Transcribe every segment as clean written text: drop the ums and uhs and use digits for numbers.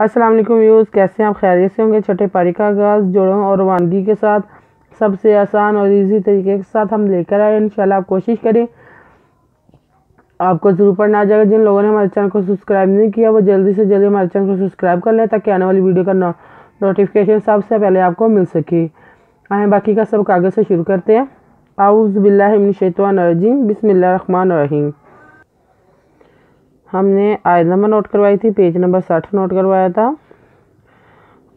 السلام علیکم ویوز، کیسے ہیں آپ؟ خیریت سے ہوں گے۔ چھٹے پاری کا آغاز جوڑوں اور روانگی کے ساتھ سب سے آسان اور ایزی طریقے کے ساتھ ہم لے کر آئے۔ انشاءاللہ آپ کوشش کریں، آپ کو ضرور پڑھنا آ جائے گا۔ جن لوگوں نے ہمارے چینل کو سبسکرائب نہیں کیا وہ جلدی سے جلدی ہمارے چینل کو سبسکرائب کر لیں تاکہ آنے والی ویڈیو کا نوٹیفیکیشن سب سے پہلے آپ کو مل سکے۔ آئیں باقی کا سب کاغذ سے شروع کرتے ہیں۔ اعوذ باللہ من الشیطان الرجیم، بسم اللہ الرحمن الرحیم۔ ہم نے آیت نمبر نوٹ کروائی تھی، پیج نمبر 60 نوٹ کروایا تھا۔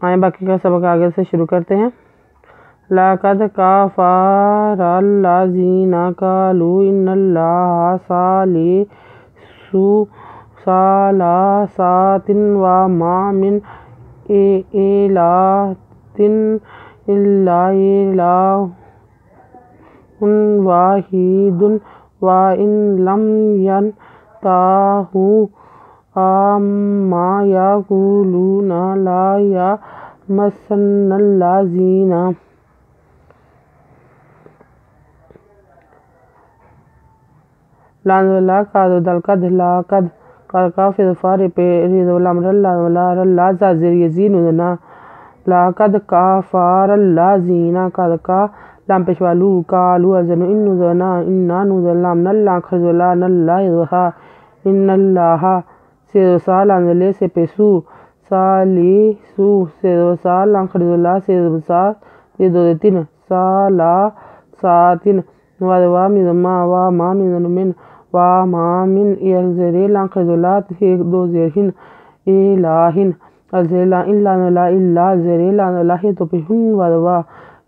آئیں باقی کا سبق آگے سے شروع کرتے ہیں۔ لَقَدْ كَفَرَ الَّذِينَ قَالُوا إِنَّ اللَّهَ ثَالِثُ ثَلَاثَةٍ وَمَا مِنْ إِلَٰهٍ إِلَّا إِلَٰهٌ وَاحِدٌ وَإِن لَّمْ يَنْتَهُوا عَمَّا يَقُولُونَ لَيَمَسَّنَّ الَّذِينَ لَقَدْ كَفَرَ الَّذِينَ لام پیشوالو قالوا أَذَنُوا إِنَّ نُزَلْنَا إِنَّا نُزَلْنَا اللَّهَ خَزُلَا اللَّهِ يَضْحَى إِنَّ اللَّهَ سَيَصْلَى لَنْزَلَ سَيَبْسُ سَالِسُ سَيَصْلَى لَنْخَزُلَا سَيَبْسَا يَدُوتِنْ سَالَاسَاتٍ وَدَوَا مِذَمَّا وَمَا مِذَنُمِنْ وَمَا مِنْ يَلْزَرِ لَنْخَزُلَا دوزِرْهِنْ إِلَهِنْ الزَّرِلَا إِلَّا نُلَا إِلَّا زَرِلَا نُلَا هِدُوبِهُنْ وَدَوَا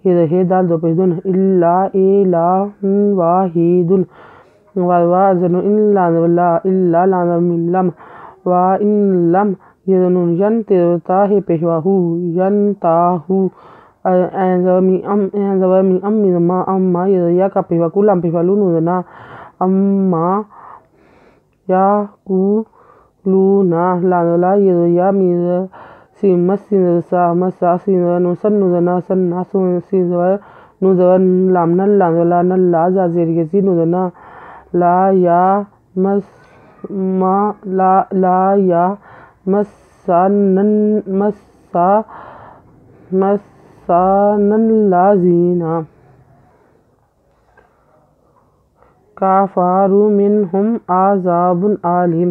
هِدَال دوبهدُنْ إِلَّا إِلَهٌ وَاحِدٌ وَدَوَا أَذَنُوا إِلَّا نُلَا إِلَّا لَمْ وَإِن لَّمْ يَذَنُوا يَنْتَهُ پیشواہو يَنْتَهُ أَنْزَوَمِ أَمِّ ما أَمَّا يَا کا پیشواکو لام پیشوالو نُزَنَا أَمَّا يَقُولُونَ لَنُلَا يَا مِذَ مسا نُزَنَا سَنَّا نُزَوَ لَامْنَا لَنُلَا نَلَّا زَازِرْ نُزَنَا لا يَمَسَّنَّ الَّذِينَ كَفَرُوا مِنْهُمْ عَذَابٌ أَلِيمٌ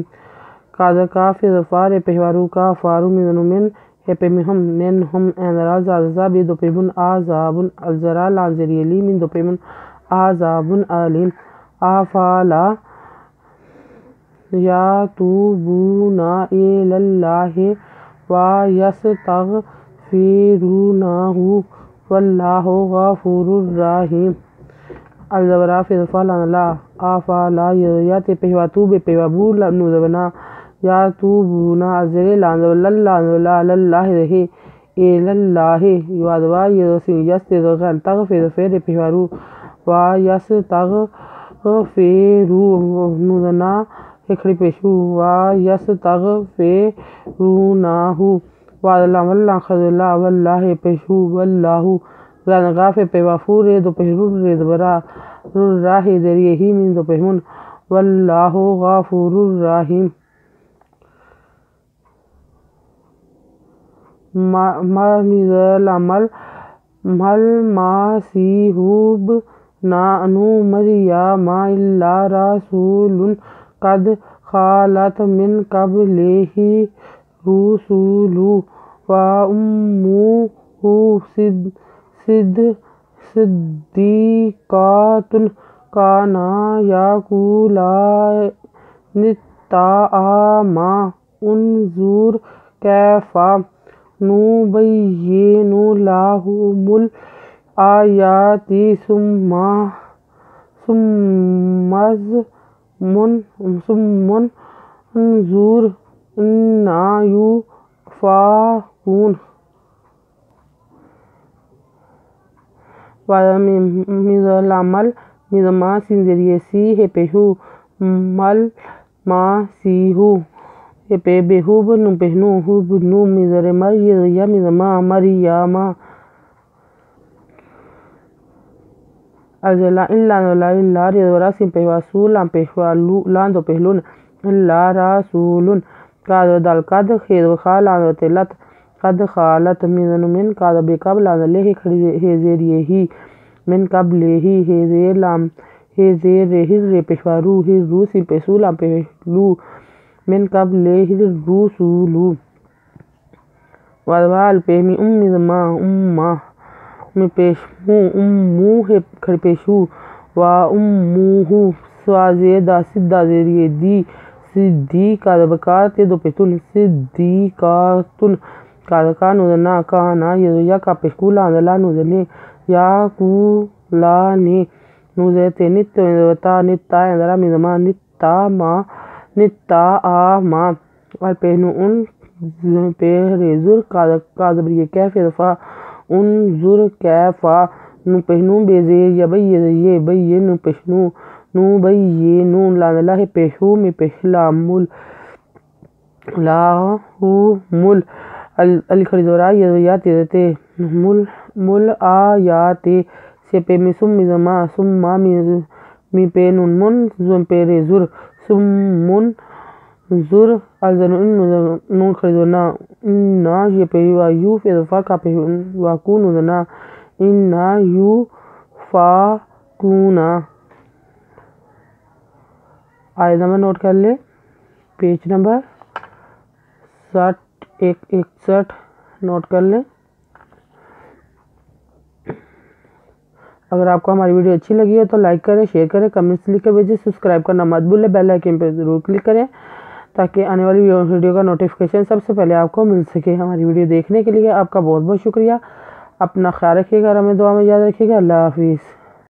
قَدْ كَفَرَ پیشوارو كَفَرُوا مِنْهُمْ منهم اندرا زازا دوپیمن عذاب الزرا لانزریلی من دوپیمن عذاب علیم افلا یتوبون الی اللہ ویستغفرونہ واللہ غفور رحیم الزبرا فضفالان لا افلا یت پیواتو بے پیوابو نوزبنا یاتوبون ازرے لانزولا للہ رہے الاللہ یوادوا یستغفر تغفر پیوارو ویستغفرو نوزنا ہکڑی پیشو ویستغفرونہو وادلام واللہ خضلا واللہ پیشو واللہ غافر پیوافو ریدو پیشرو ریدبرا راہی دریہی من دو پیمون واللہ غفور رحیم مل مسیح ابن مریم الا رسول قد خلت من قبلہ الرسل وامہ صدیقۃ کانا یأکلان الطعام انظر کیف نبین لهم الآیات ثم انظر أنی یؤفکون مزما سنزریہ سی ہے پیہو مل مسیحو پے بےحوب نو پہنو ہوب نو مزر مریم مزما مریم Azela illa la illa ria sin pewa sulan pewa lu lando pelun illa rasulun قاد دال قد خیر خا لانت لت قد خالت من قاد بقبل لان له ہے زیر یہی من قبل ہی ہے زیر لام ہے زیر ہر پیشوارو ہر روسی پیسولا پیلو من قبل ہر روسولو والوال پیمی زما امہ میں پیشمو امو ہے کھڑ پیشو و اموہو سوازے دا سدہ زیریے دی صدی کا بکات دو پیتون صدی کاتون کا نوزنا کانا یا کا پیشکولا لا نوزنے یا کولانے نوزتے نت وتا نتا اندرا مزما نتا ما نتا آما والپہنو ان پیرزر کا زبریے کیف دفا انظر کیفا نو پہنو بیزیر یا یہ نو پہنو نو نو لا ہے پیشو میں پہلا مل لاہو مل الخریدورا یا تیرتے مل آیاتے سے پہ میں سم زما سما می پہ نون من زم پہ زر سم من زر الزن نون خریدونا انا یہ پہ یو فی دفا کا پہ واکون زنا انا یو فاکونا آیت نمبر نوٹ کر لیں پیج نمبر 61 نوٹ کر لیں۔ اگر آپ کو ہماری ویڈیو اچھی لگی ہے تو لائک کریں، شیئر کریں، کمنٹس لکھ کر بھیجیں، سبسکرائب کرنا مت بھولیں، بیل آئیکن پہ ضرور کلک کریں تاکہ آنے والی ویڈیو کا نوٹیفیکیشن سب سے پہلے آپ کو مل سکے۔ ہماری ویڈیو دیکھنے کے لیے آپ کا بہت بہت شکریہ۔ اپنا خیال رکھیے گا، ہمیں دعا میں یاد رکھیے گا۔ اللہ حافظ۔